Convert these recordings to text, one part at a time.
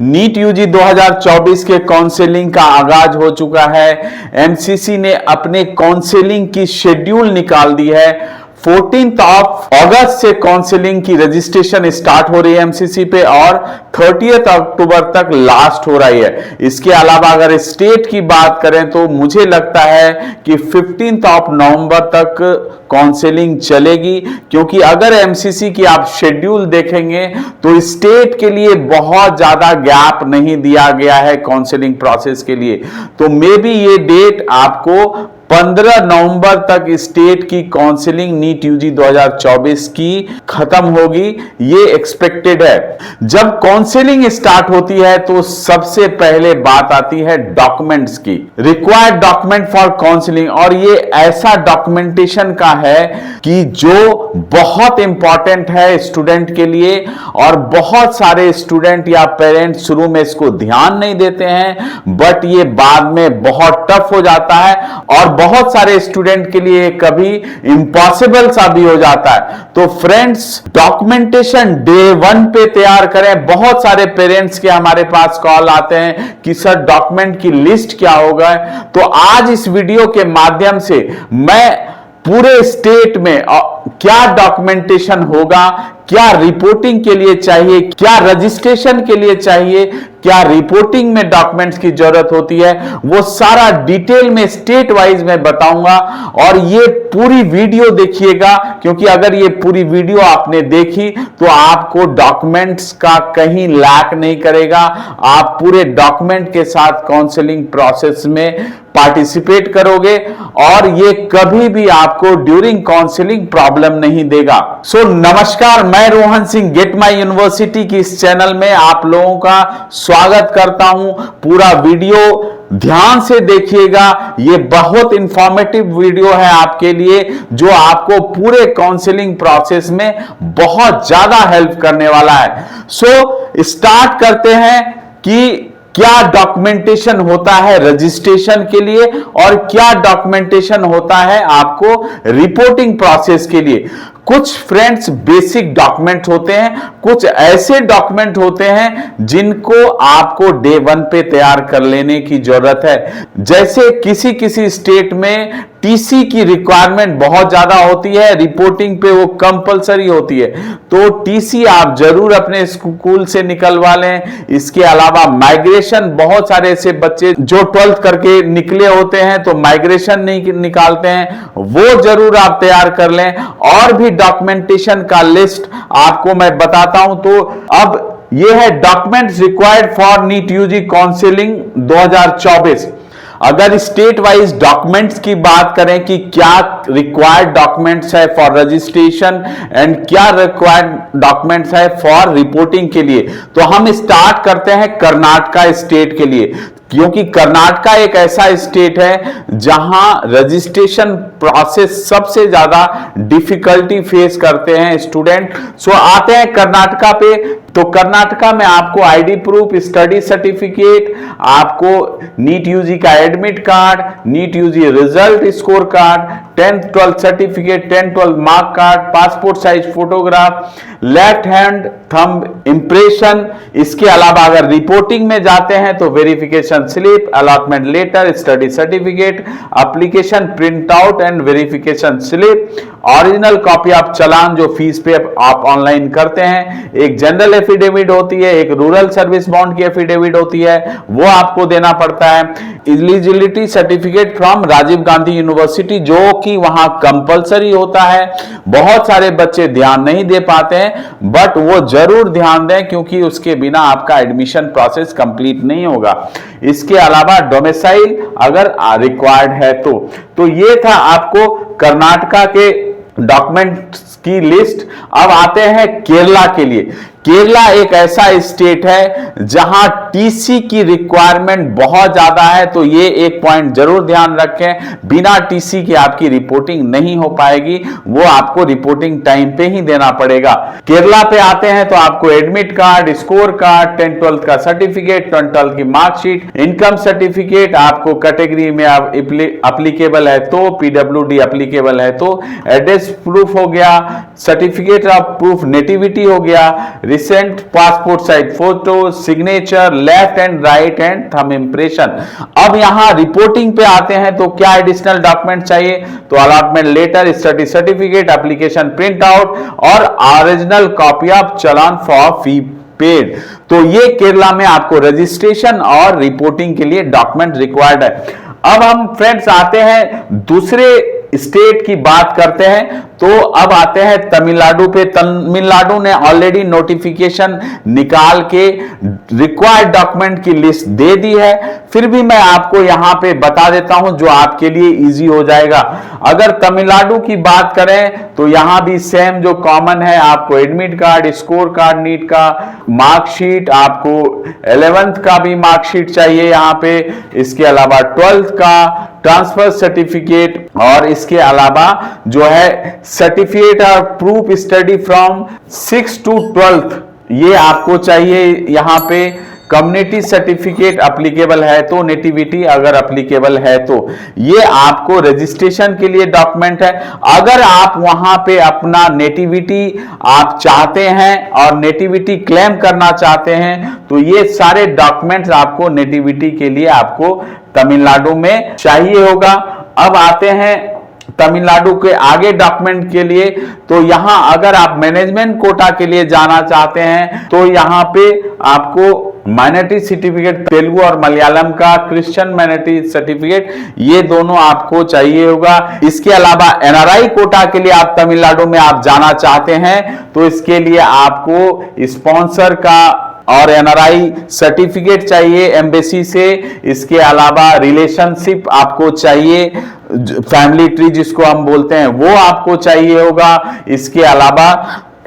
NEET UG 2024 के counselling का आगाज हो चुका है। एमसीसी ने अपने काउंसलिंग की शेड्यूल निकाल दी है। 14 अगस्त से काउंसलिंग की रजिस्ट्रेशन स्टार्ट हो रही है एमसीसी पे और 30 अक्टूबर तक लास्ट हो रही है। इसके अलावा अगर स्टेट की बात करें तो मुझे लगता है कि 15 नवंबर तक काउंसलिंग चलेगी, क्योंकि अगर एमसीसी की आप शेड्यूल देखेंगे तो स्टेट के लिए बहुत ज्यादा गैप नहीं दिया गया है काउंसलिंग प्रोसेस के लिए। तो मे बी ये डेट आपको 15 नवंबर तक स्टेट की काउंसलिंग नीट यूजी 2024 की खत्म होगी, ये एक्सपेक्टेड है। जब काउंसलिंग स्टार्ट होती है तो सबसे पहले बात आती है डॉक्यूमेंट्स की, रिक्वायर्ड डॉक्यूमेंट फॉर काउंसलिंग। और ये ऐसा डॉक्यूमेंटेशन का है कि जो बहुत इंपॉर्टेंट है स्टूडेंट के लिए, और बहुत सारे स्टूडेंट या पेरेंट्स शुरू में इसको ध्यान नहीं देते हैं, बट ये बाद में बहुत टफ हो जाता है और बहुत सारे स्टूडेंट के लिए कभी इम्पॉसिबल सा भी हो जाता है। तो फ्रेंड्स, डॉक्यूमेंटेशन डे 1 पे तैयार करें। बहुत सारे पेरेंट्स के हमारे पास कॉल आते हैं कि सर डॉक्यूमेंट की लिस्ट क्या होगा। तो आज इस वीडियो के माध्यम से मैं पूरे स्टेट में क्या डॉक्यूमेंटेशन होगा, क्या रिपोर्टिंग के लिए चाहिए, क्या रजिस्ट्रेशन के लिए चाहिए, क्या रिपोर्टिंग में डॉक्यूमेंट्स की जरूरत होती है, वो सारा डिटेल में स्टेट वाइज में बताऊंगा। और ये पूरी वीडियो देखिएगा, क्योंकि अगर ये पूरी वीडियो आपने देखी तो आपको डॉक्यूमेंट्स का कहीं लैक नहीं करेगा। आप पूरे डॉक्यूमेंट के साथ काउंसलिंग प्रोसेस में पार्टिसिपेट करोगे और ये कभी भी आपको ड्यूरिंग काउंसलिंग प्रॉब्लम नहीं देगा। सो नमस्कार, मैं Rohan Singh gate My university की इस चैनल में आप लोगों का स्वागत करता हूं। पूरा वीडियो ध्यान से देखिएगा, ये बहुत इंफॉर्मेटिव वीडियो है आपके लिए, जो आपको पूरे काउंसलिंग प्रोसेस में बहुत ज्यादा हेल्प करने वाला है। सो स्टार्ट करते हैं कि क्या डॉक्यूमेंटेशन होता है रजिस्ट्रेशन के लिए और क्या डॉक्यूमेंटेशन होता है आपको रिपोर्टिंग प्रोसेस के लिए। कुछ फ्रेंड्स बेसिक डॉक्यूमेंट होते हैं, कुछ ऐसे डॉक्यूमेंट होते हैं जिनको आपको डे 1 पे तैयार कर लेने की जरूरत है। जैसे किसी किसी स्टेट में टीसी की रिक्वायरमेंट बहुत ज्यादा होती है, रिपोर्टिंग पे वो कंपलसरी होती है, तो टीसी आप जरूर अपने स्कूल से निकलवा लें। इसके अलावा माइग्रेशन, बहुत सारे ऐसे बच्चे जो 12th करके निकले होते हैं तो माइग्रेशन नहीं निकालते हैं, वो जरूर आप तैयार कर लें। और भी डॉक्यूमेंटेशन का लिस्ट आपको मैं बताता हूं। तो अब ये है documents required for NEET UG counselling 2024। अगर स्टेट वाइज डॉक्यूमेंट्स की बात करें कि क्या रिक्वायर्ड डॉक्यूमेंट्स है फॉर रजिस्ट्रेशन एंड क्या रिक्वायर्ड डॉक्यूमेंट्स है फॉर रिपोर्टिंग के लिए, तो हम स्टार्ट करते हैं कर्नाटका स्टेट के लिए, क्योंकि कर्नाटका एक ऐसा स्टेट है जहां रजिस्ट्रेशन प्रोसेस सबसे ज्यादा डिफिकल्टी फेस करते हैं स्टूडेंट। सो आते हैं कर्नाटका पे। तो कर्नाटका में आपको आईडी प्रूफ, स्टडी सर्टिफिकेट, आपको नीट यूजी का admit card, NEET UG result score card, 10th 12th certificate, 10th 12th mark card, passport size photograph, left hand thumb impression. इसके अलावा अगर रिपोर्टिंग में जाते हैं तो verification slip, allotment letter, study certificate, application print out and verification slip, original copy of challan जो fees पे आप ऑनलाइन करते हैं, एक जनरल एफिडेविट होती है, एक रूरल सर्विस बॉन्ड की एफिडेविट होती है, वो आपको देना पड़ता है। Eligibility certificate from Rajiv Gandhi University, जो कि वहां कंपलसरी होता है। बहुत सारे बच्चे ध्यान नहीं दे पाते हैं, बट वो जरूर ध्यान दें, क्योंकि उसके बिना आपका एडमिशन प्रोसेस कंप्लीट नहीं होगा। इसके अलावा डोमिसाइल अगर रिक्वायर्ड है तो ये था आपको कर्नाटका के डॉक्यूमेंट्स की लिस्ट। अब आते हैं केरला के लिए। केरला एक ऐसा स्टेट है जहां टीसी की रिक्वायरमेंट बहुत ज्यादा है, तो ये एक पॉइंट जरूर ध्यान रखें, बिना टीसी के आपकी रिपोर्टिंग नहीं हो पाएगी, वो आपको रिपोर्टिंग टाइम पे ही देना पड़ेगा। केरला पे आते हैं तो आपको admit card, score card, 10th 12th का सर्टिफिकेट, 10th 12th की मार्कशीट, इनकम सर्टिफिकेट, आपको कैटेगरी में अप्लीकेबल है तो, पीडब्ल्यूडी अप्लीकेबल है तो, एड्रेस प्रूफ हो गया, सर्टिफिकेट ऑफ प्रूफ नेटिविटी हो गया, recent passport size photo, signature, left and right hand thumb impression. अब यहां रिपोर्टिंग पे आते हैं तो क्या एडिशनल डॉक्यूमेंट चाहिए, तो allotment letter, study certificate, application print out और original copy of challan for fee paid. तो ये केरला में आपको रजिस्ट्रेशन और रिपोर्टिंग के लिए डॉक्यूमेंट रिक्वायर्ड है। अब हम फ्रेंड्स आते हैं दूसरे स्टेट की बात करते हैं, तो अब आते हैं तमिलनाडु पे। तमिलनाडु ने ऑलरेडी नोटिफिकेशन निकाल के रिक्वायर्ड डॉक्यूमेंट की लिस्ट दे दी है, फिर भी मैं आपको यहां पे बता देता हूं जो आपके लिए इजी हो जाएगा। अगर तमिलनाडु की बात करें तो यहां भी सेम जो कॉमन है, आपको admit card, score card, NEET का मार्कशीट, आपको 11th का भी मार्कशीट चाहिए यहां पे, इसके अलावा 12th का ट्रांसफर सर्टिफिकेट और इसके अलावा जो है सर्टिफिकेट और proof study from 6 to 12th ये आपको चाहिए यहां पे। कम्युनिटी सर्टिफिकेट अप्लीकेबल है तो, नेटिविटी अगर अप्लीकेबल है तो, ये आपको रजिस्ट्रेशन के लिए डॉक्यूमेंट है। अगर आप वहां पे अपना नेटिविटी आप चाहते हैं और नेटिविटी क्लेम करना चाहते हैं तो ये सारे डॉक्यूमेंट्स आपको नेटिविटी के लिए आपको तमिलनाडु में चाहिए होगा। अब आते हैं तमिलनाडु के आगे डॉक्यूमेंट के लिए, तो यहां अगर आप मैनेजमेंट कोटा के लिए जाना चाहते हैं तो यहां पे आपको माइनॉरिटी सर्टिफिकेट तेलुगु और मलयालम का, क्रिश्चियन माइनॉरिटी सर्टिफिकेट, ये दोनों आपको चाहिए होगा। इसके अलावा एनआरआई कोटा के लिए आप तमिलनाडु में आप जाना चाहते हैं तो इसके लिए आपको स्पॉन्सर का और एनआरआई सर्टिफिकेट चाहिए एम्बेसी से। इसके अलावा रिलेशनशिप आपको चाहिए, फैमिली ट्री जिसको हम बोलते हैं वो आपको चाहिए होगा। इसके अलावा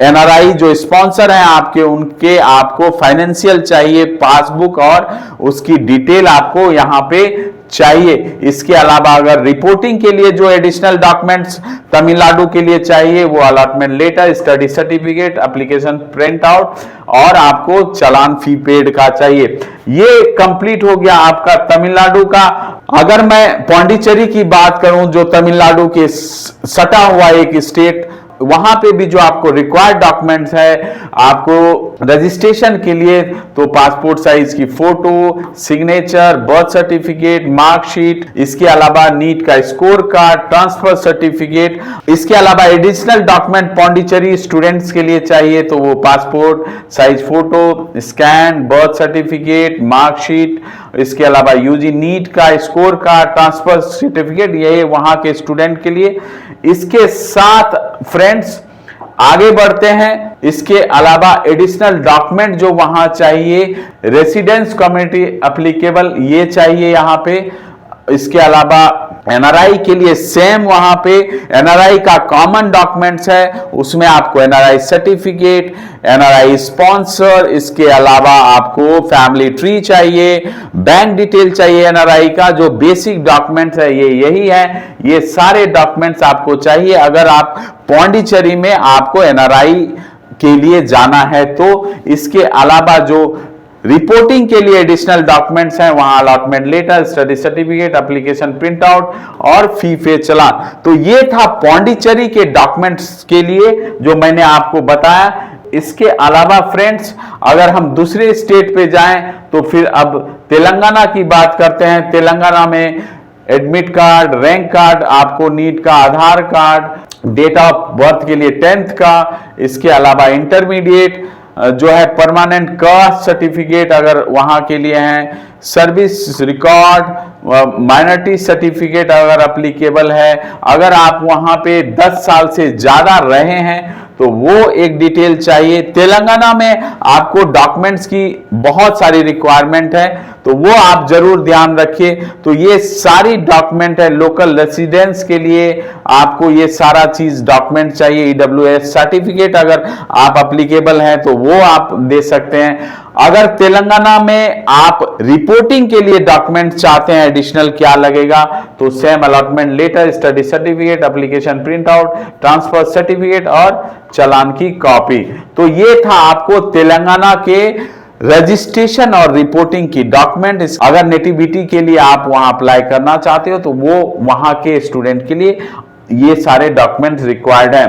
एनआरआई जो स्पॉन्सर हैं आपके, उनके आपको फाइनेंशियल चाहिए, पासबुक और उसकी डिटेल आपको यहां पे चाहिए। इसके अलावा अगर रिपोर्टिंग के लिए जो एडिशनल डॉक्यूमेंट्स तमिलनाडु के लिए चाहिए वो allotment letter, study certificate, application print out और आपको चालान फी पेड का चाहिए। ये कंप्लीट हो गया आपका तमिलनाडु का। अगर मैं पौंडीचेरी की बात करूं जो तमिलनाडु के सटा हुआ एक स्टेट, वहां पे भी जो आपको रिक्वायर्ड डॉक्यूमेंट्स है आपको रजिस्ट्रेशन के लिए, तो पासपोर्ट साइज की photo, signature, birth certificate, marksheet, इसके अलावा नीट का स्कोर कार्ड, ट्रांसफर सर्टिफिकेट, इसके अलावा एडिशनल डॉक्यूमेंट पौंडीचेरी स्टूडेंट्स के लिए चाहिए तो वो passport size photo, scan, birth certificate, marksheet, इसके अलावा यूजी नीट का स्कोर कार्ड, ट्रांसफर सर्टिफिकेट, ये वहां के स्टूडेंट के लिए। इसके साथ फ्रेंड्स आगे बढ़ते हैं, इसके अलावा एडिशनल डॉक्यूमेंट जो वहां चाहिए, रेसिडेंस कम्युनिटी एप्लीकेबल ये चाहिए यहां पे। इसके अलावा एनआरआई के लिए सेम वहां पे एनआरआई का कॉमन डॉक्यूमेंट्स है, उसमें आपको एनआरआई सर्टिफिकेट, एनआरआई स्पॉन्सर, इसके अलावा आपको फैमिली ट्री चाहिए, बैंक डिटेल चाहिए एनआरआई का, जो बेसिक डॉक्यूमेंट्स है ये यही है। ये सारे डॉक्यूमेंट्स आपको चाहिए अगर आप पौंडीचेरी में आपको एनआरआई के लिए जाना है तो। इसके अलावा जो रिपोर्टिंग के लिए एडिशनल डॉक्यूमेंट्स हैं वहां allotment letter, study certificate, application print out और फी पे चालान। तो ये था पौंडीचेरी के डॉक्यूमेंट्स के लिए जो मैंने आपको बताया। इसके अलावा फ्रेंड्स अगर हम दूसरे स्टेट पे जाएं तो फिर अब तेलंगाना की बात करते हैं। तेलंगाना में एडमिट कार्ड, रैंक कार्ड, आपको नीट का आधार कार्ड, डेट ऑफ बर्थ के लिए 10th का, इसके अलावा इंटरमीडिएट जो है परमानेंट कास्ट सर्टिफिकेट अगर वहां के लिए है, सर्विस रिकॉर्ड, माइनॉरिटी सर्टिफिकेट अगर एप्लीकेबल है, अगर आप वहां पे 10 साल से ज्यादा रहे हैं तो वो एक डिटेल चाहिए। तेलंगाना में आपको डॉक्यूमेंट्स की बहुत सारी रिक्वायरमेंट है तो वो आप जरूर ध्यान रखिए। तो ये सारी डॉक्यूमेंट है, लोकल रेसिडेंस के लिए आपको ये सारा चीज डॉक्यूमेंट चाहिए। ईडब्ल्यूएस सर्टिफिकेट अगर आप एप्लीकेबल हैं तो वो आप दे सकते हैं। अगर तेलंगाना में आप रिपोर्टिंग के लिए डॉक्यूमेंट चाहते हैं एडिशनल क्या लगेगा तो same allotment letter, study certificate, application print out, transfer certificate और चालान की कॉपी। तो ये था आपको तेलंगाना के रजिस्ट्रेशन और रिपोर्टिंग की डॉक्यूमेंट। अगर नेटिविटी के लिए आप वहां अप्लाई करना चाहते हो तो वो वहां के स्टूडेंट के लिए ये सारे डॉक्यूमेंट रिक्वायर्ड हैं।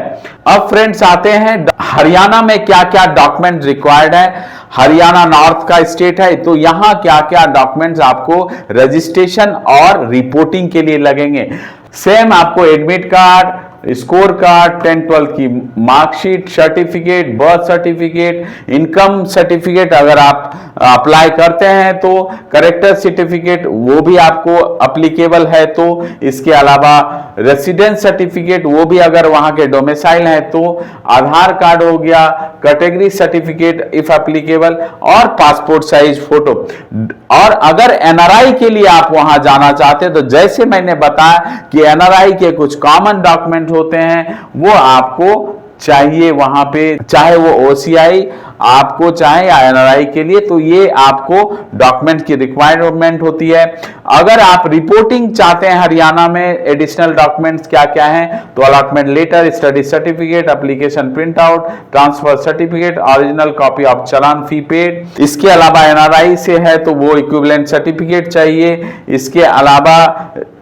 अब फ्रेंड्स आते हैं हरियाणा में क्या क्या डॉक्यूमेंट रिक्वायर्ड है। हरियाणा नॉर्थ का स्टेट है, तो यहां क्या क्या डॉक्यूमेंट्स आपको रजिस्ट्रेशन और रिपोर्टिंग के लिए लगेंगे। सेम आपको एडमिट कार्ड, स्कोर कार्ड, 10-12 की marksheet, certificate, birth certificate, income certificate अगर आप अप्लाई करते हैं तो करेक्टर सर्टिफिकेट वो भी आपको अप्लीकेबल है। तो इसके अलावा रेसिडेंस सर्टिफिकेट वो भी अगर वहां के डोमिसाइल है तो, आधार कार्ड हो गया, कैटेगरी सर्टिफिकेट इफ एप्लीकेबल, और पासपोर्ट साइज फोटो। और अगर एनआरआई के लिए आप वहां जाना चाहते हैं तो जैसे मैंने बताया कि एनआरआई के कुछ कॉमन डॉक्यूमेंट होते हैं वो आपको चाहिए वहां पे, चाहे वो ओसीआई आपको चाहे या एनआरआई के लिए, तो ये आपको डॉक्यूमेंट की रिक्वायरमेंट होती है। अगर आप रिपोर्टिंग चाहते हैं हरियाणा में, एडिशनल डॉक्यूमेंट्स क्या क्या हैं, तो allotment letter, study certificate, application print out, transfer certificate, original copy of चालान फी पेड। इसके अलावा एनआरआई से है तो वो इक्विवेलेंट सर्टिफिकेट चाहिए। इसके अलावा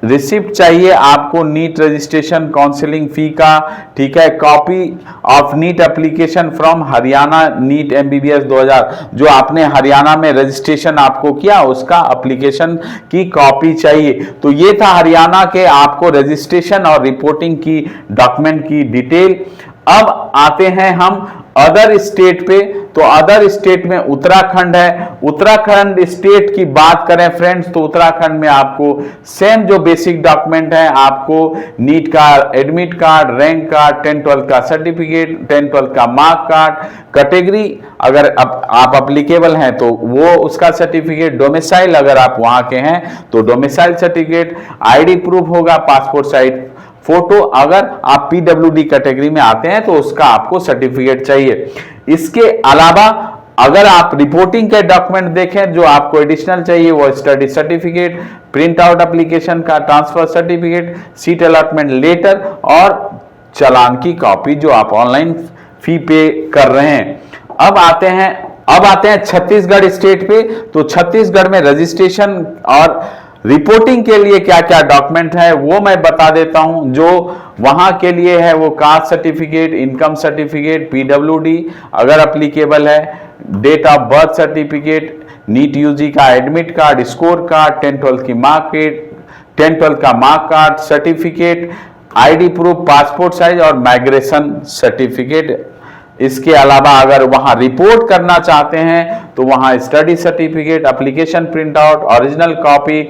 रिसिप्ट चाहिए आपको नीट रजिस्ट्रेशन काउंसलिंग फी का, ठीक है। Copy of NEET application from Haryana NEET MBBS 2000, जो आपने हरियाणा में रजिस्ट्रेशन आपको किया उसका एप्लीकेशन की कॉपी चाहिए। तो ये था हरियाणा के आपको रजिस्ट्रेशन और रिपोर्टिंग की डॉक्यूमेंट की डिटेल। अब आते हैं हम अदर स्टेट पे, तो अदर स्टेट में उत्तराखंड है। उत्तराखंड स्टेट की बात करें फ्रेंड्स तो उत्तराखंड में आपको सेम जो बेसिक डॉक्यूमेंट है, आपको नीट का एडमिट कार्ड, रैंक कार्ड, 10-12 का सर्टिफिकेट, 10-12 का मार्क कार्ड, कैटेगरी अगर आप अप्लीकेबल हैं तो वो उसका सर्टिफिकेट, डोमिसाइल अगर आप वहां के हैं तो डोमिसाइल सर्टिफिकेट, आईडी प्रूफ होगा, पासपोर्ट साइज फोटो, अगर आप पीडब्ल्यूडी कैटेगरी में आते हैं तो उसका आपको सर्टिफिकेट चाहिए। इसके अलावा अगर आप रिपोर्टिंग के डॉक्यूमेंट देखें जो आपको एडिशनल चाहिए वो study certificate, print out application का, transfer certificate, seat allotment letter और चालान की कॉपी जो आप ऑनलाइन फी पे कर रहे हैं। अब आते हैं छत्तीसगढ़ स्टेट पे, तो छत्तीसगढ़ में रजिस्ट्रेशन और रिपोर्टिंग के लिए क्या क्या डॉक्यूमेंट है वो मैं बता देता हूं। जो वहां के लिए है वो caste certificate, income certificate, PWD अगर एप्लीकेबल है, date of birth certificate, NEET UG का एडमिट कार्ड, स्कोर कार्ड, 10-12 की मार्कशीट, 10-12 का mark card certificate, ID proof, passport size और माइग्रेशन सर्टिफिकेट। इसके अलावा अगर वहां रिपोर्ट करना चाहते हैं तो वहां study certificate, application print out, original copy,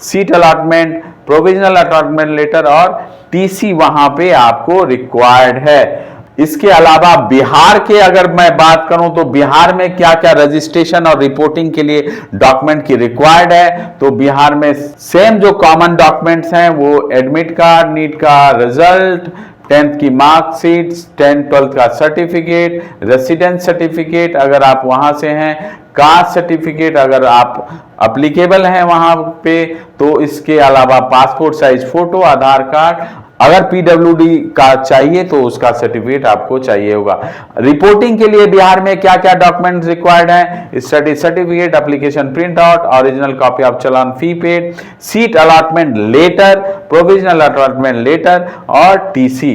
seat allotment, provisional allotment letter और टीसी वहां पे आपको रिक्वायर्ड है। इसके अलावा बिहार के अगर मैं बात करूं तो बिहार में क्या क्या रजिस्ट्रेशन और रिपोर्टिंग के लिए डॉक्यूमेंट की रिक्वायर्ड है, तो बिहार में सेम जो कॉमन डॉक्यूमेंट्स हैं वो एडमिट कार्ड, नीट का रिजल्ट, 10th की मार्कशीट, 10-12 का सर्टिफिकेट, रेसिडेंस सर्टिफिकेट अगर आप वहां से हैं, कास्ट सर्टिफिकेट अगर आप अप्लीकेबल हैं वहां पे, तो इसके अलावा पासपोर्ट साइज फोटो, आधार कार्ड, अगर पीडब्ल्यूडी का चाहिए तो उसका सर्टिफिकेट आपको चाहिए होगा। रिपोर्टिंग के लिए बिहार में क्या क्या डॉक्यूमेंट रिक्वायर्ड है, study certificate, application print out, original copy of चालान fee paid, seat allotment letter, provisional allotment letter और टीसी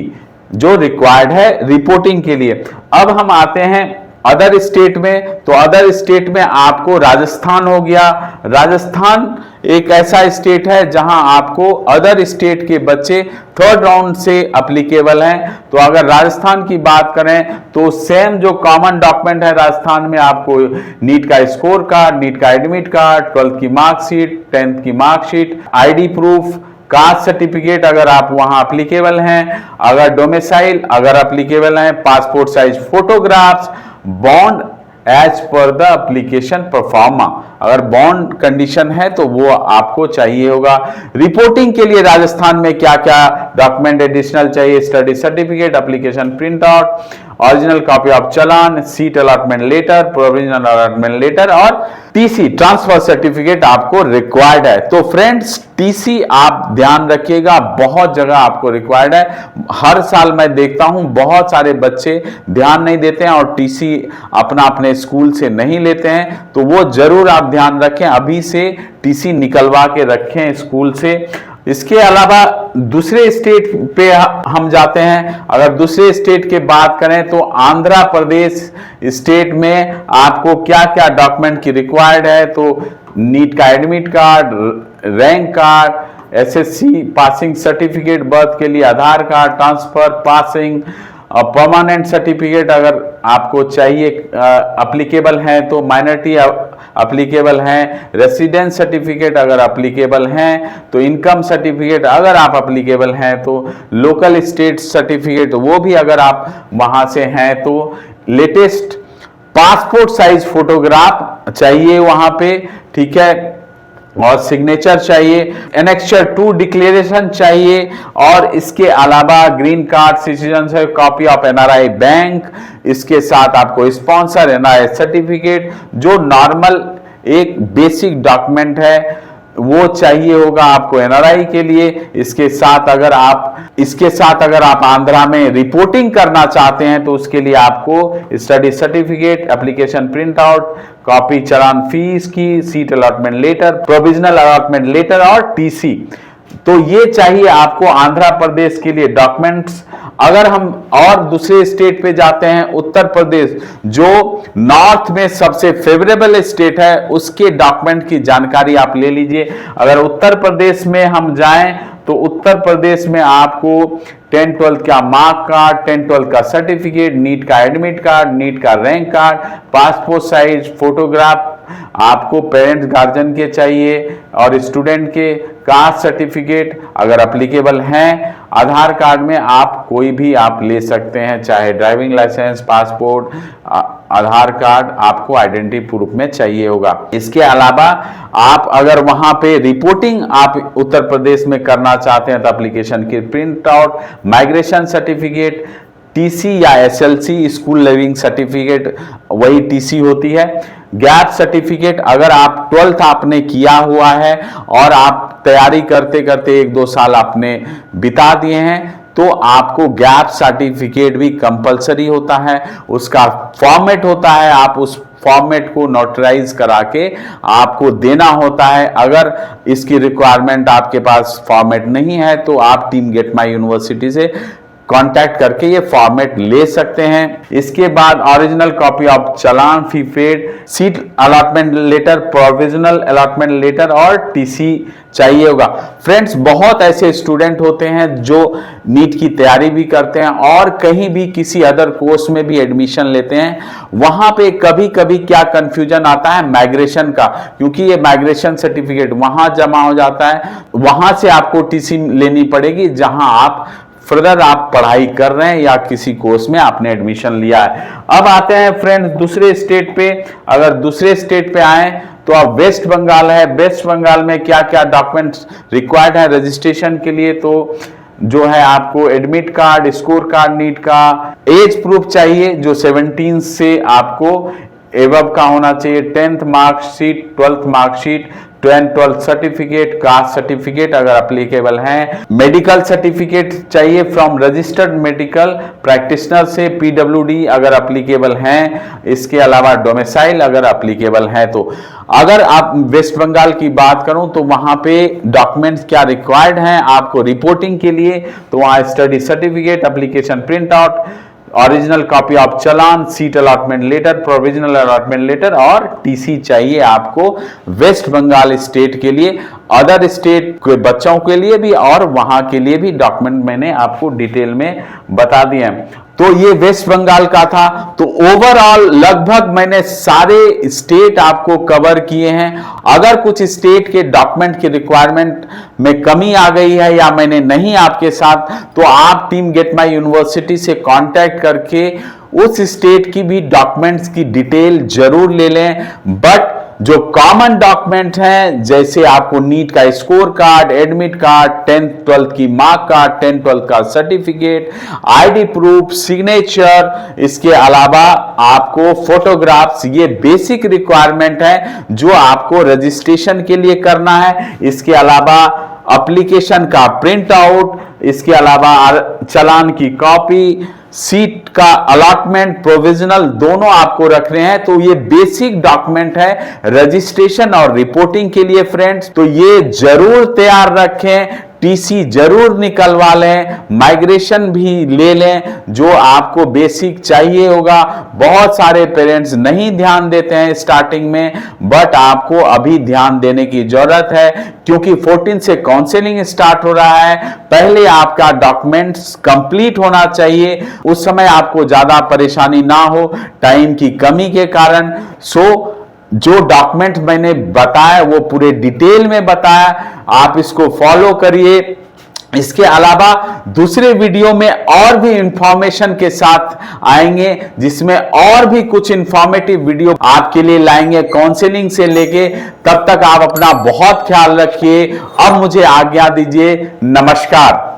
जो रिक्वायर्ड है रिपोर्टिंग के लिए। अब हम आते हैं अदर स्टेट में, तो अदर स्टेट में आपको राजस्थान हो गया। राजस्थान एक ऐसा स्टेट है जहां आपको अदर स्टेट के बच्चे थर्ड राउंड से अप्लीकेबल हैं। तो अगर राजस्थान की बात करें तो सेम जो कॉमन डॉक्यूमेंट है राजस्थान में आपको नीट का स्कोर कार्ड, नीट का एडमिट कार्ड, 12th की मार्कशीट, 10th की marksheet, ID proof, caste certificate अगर आप वहां अप्लीकेबल हैं, अगर डोमिसाइल अगर अप्लीकेबल हैं, passport size photographs, bond as per the application proforma अगर बॉन्ड कंडीशन है तो वो आपको चाहिए होगा। रिपोर्टिंग के लिए राजस्थान में क्या क्या डॉक्यूमेंट एडिशनल चाहिए, study certificate, application print out, original copy of चालान, seat allotment letter, provisional allotment letter और टीसी ट्रांसफर सर्टिफिकेट आपको रिक्वायर्ड है। तो फ्रेंड्स टीसी आप ध्यान रखिएगा, बहुत जगह आपको रिक्वायर्ड है। हर साल मैं देखता हूं बहुत सारे बच्चे ध्यान नहीं देते हैं और टीसी अपने स्कूल से नहीं लेते हैं, तो वो जरूर आप ध्यान रखें, अभी से टीसी निकलवा के रखें स्कूल से। इसके अलावा दूसरे स्टेट पे हम जाते हैं। अगर दूसरे स्टेट की बात करें तो आंध्र प्रदेश स्टेट में आपको क्या क्या डॉक्यूमेंट की रिक्वायर्ड है, तो नीट का admit card, rank card, SSC passing certificate, birth के लिए Aadhaar card, transfer passing, permanent certificate अगर आपको चाहिए अप्लीकेबल है तो, माइनॉरिटी अप्लीकेबल हैं, रेसिडेंस सर्टिफिकेट अगर अप्लीकेबल हैं तो, इनकम सर्टिफिकेट अगर आप अप्लीकेबल हैं तो, लोकल स्टेट सर्टिफिकेट वो भी अगर आप वहां से हैं तो, लेटेस्ट पासपोर्ट साइज फोटोग्राफ चाहिए वहां पे, ठीक है, और सिग्नेचर चाहिए, एनेक्चर 2 डिक्लेरेशन चाहिए, और इसके अलावा green card, citizenship, copy of NRI bank, इसके साथ आपको स्पॉन्सर एनआरआई सर्टिफिकेट, जो नॉर्मल एक बेसिक डॉक्यूमेंट है वो चाहिए होगा आपको एनआरआई के लिए। इसके साथ अगर आप आंध्रा में रिपोर्टिंग करना चाहते हैं तो उसके लिए आपको study certificate, application print out, copy challan fees की, seat allotment letter, provisional allotment letter और टीसी, तो ये चाहिए आपको आंध्र प्रदेश के लिए डॉक्यूमेंट्स। अगर हम और दूसरे स्टेट पे जाते हैं, उत्तर प्रदेश जो नॉर्थ में सबसे फेवरेबल स्टेट है, उसके डॉक्यूमेंट की जानकारी आप ले लीजिए। अगर उत्तर प्रदेश में हम जाएं तो उत्तर प्रदेश में आपको 10th-12th का मार्क कार्ड, 10th-12th का सर्टिफिकेट, नीट का एडमिट कार्ड, नीट का rank card, passport size photograph आपको पेरेंट्स गार्जियन के चाहिए, और स्टूडेंट के कास्ट सर्टिफिकेट अगर अप्लीकेबल हैं। आधार कार्ड में आप कोई भी आप ले सकते हैं, चाहे ड्राइविंग लाइसेंस, पासपोर्ट, आधार कार्ड आपको आइडेंटिटी प्रूफ में चाहिए होगा। इसके अलावा आप अगर वहां पे रिपोर्टिंग आप उत्तर प्रदेश में करना चाहते हैं तो एप्लीकेशन की print out, migration certificate, TC या एसएलसी स्कूल लिविंग सर्टिफिकेट वही टीसी होती है, गैप सर्टिफिकेट अगर आप 12th आपने किया हुआ है और आप तैयारी करते करते 1-2 साल आपने बिता दिए हैं तो आपको गैप सर्टिफिकेट भी कंपलसरी होता है, उसका फॉर्मेट होता है, आप उस फॉर्मेट को नोटराइज करा के आपको देना होता है। अगर इसकी रिक्वायरमेंट आपके पास फॉर्मेट नहीं है तो आप टीम गेट माई यूनिवर्सिटी से कांटेक्ट करके ये फॉर्मेट ले सकते हैं। इसके बाद ओरिजिनल कॉपी ऑफ चालान fee paid, seat allotment letter, provisional allotment letter और टीसी चाहिए होगा। फ्रेंड्स, बहुत ऐसे स्टूडेंट होते हैं जो नीट की तैयारी भी करते हैं और कहीं भी किसी अदर कोर्स में भी एडमिशन लेते हैं, वहां पे कभी कभी क्या कंफ्यूजन आता है माइग्रेशन का, क्योंकि ये माइग्रेशन सर्टिफिकेट वहां जमा हो जाता है, वहां से आपको टीसी लेनी पड़ेगी जहां आप फर्दर आप पढ़ाई कर रहे हैं या किसी कोर्स में आपने एडमिशन लिया है। अब आते हैं फ्रेंड्स दूसरे स्टेट पे। अगर दूसरे स्टेट पे आए तो अब वेस्ट बंगाल है। वेस्ट बंगाल में क्या क्या डॉक्यूमेंट्स रिक्वायर्ड है रजिस्ट्रेशन के लिए, तो जो है आपको admit card, score card NEET का, एज प्रूफ चाहिए जो 17 से आपको एबव का होना चाहिए, 10th marksheet, 12th marksheet, 10th-12th certificate, caste certificate अगर अप्लीकेबल हैं, मेडिकल सर्टिफिकेट चाहिए फ्रॉम रजिस्टर्ड मेडिकल प्रैक्टिशनर से, पीडब्ल्यूडी अगर अप्लीकेबल हैं, इसके अलावा डोमिसाइल अगर अप्लीकेबल है। तो अगर आप वेस्ट बंगाल की बात करूं तो वहां पे डॉक्यूमेंट्स क्या रिक्वायर्ड हैं आपको रिपोर्टिंग के लिए, तो वहां study certificate, application print out, original copy of चालान, seat allotment letter, provisional allotment letter और टीसी चाहिए आपको वेस्ट बंगाल स्टेट के लिए। अदर स्टेट के बच्चों के लिए भी और वहां के लिए भी डॉक्यूमेंट मैंने आपको डिटेल में बता दिए हैं। तो ये वेस्ट बंगाल का था। तो ओवरऑल लगभग मैंने सारे स्टेट आपको कवर किए हैं। अगर कुछ स्टेट के डॉक्यूमेंट की रिक्वायरमेंट में कमी आ गई है या मैंने नहीं आपके साथ, तो आप टीम गेट माई यूनिवर्सिटी से कांटेक्ट करके उस स्टेट की भी डॉक्यूमेंट्स की डिटेल जरूर ले लें। बट जो कॉमन डॉक्यूमेंट हैं जैसे आपको नीट का score card, admit card, 10th-12th की मार्क कार्ड, 10th-12th का सर्टिफिकेट, आईडी प्रूफ, सिग्नेचर, इसके अलावा आपको फोटोग्राफ्स, ये बेसिक रिक्वायरमेंट है जो आपको रजिस्ट्रेशन के लिए करना है। इसके अलावा एप्लीकेशन का प्रिंट आउट, इसके अलावा चालान की कॉपी, सीट का अलॉटमेंट, प्रोविजनल दोनों आपको रख रहे हैं। तो ये बेसिक डॉक्यूमेंट है रजिस्ट्रेशन और रिपोर्टिंग के लिए फ्रेंड्स, तो ये जरूर तैयार रखें। टीसी जरूर निकलवा लें, माइग्रेशन भी ले लें, जो आपको बेसिक चाहिए होगा। बहुत सारे पेरेंट्स नहीं ध्यान देते हैं स्टार्टिंग में, बट आपको अभी ध्यान देने की जरूरत है, क्योंकि 14 से काउंसलिंग स्टार्ट हो रहा है। पहले आपका डॉक्यूमेंट्स कंप्लीट होना चाहिए, उस समय आपको ज्यादा परेशानी ना हो टाइम की कमी के कारण। जो डॉक्यूमेंट मैंने बताया वो पूरे डिटेल में बताया, आप इसको फॉलो करिए। इसके अलावा दूसरे वीडियो में और भी इंफॉर्मेशन के साथ आएंगे, जिसमें और भी कुछ इंफॉर्मेटिव वीडियो आपके लिए लाएंगे काउंसलिंग से लेके। तब तक आप अपना बहुत ख्याल रखिए। अब मुझे आज्ञा दीजिए, नमस्कार।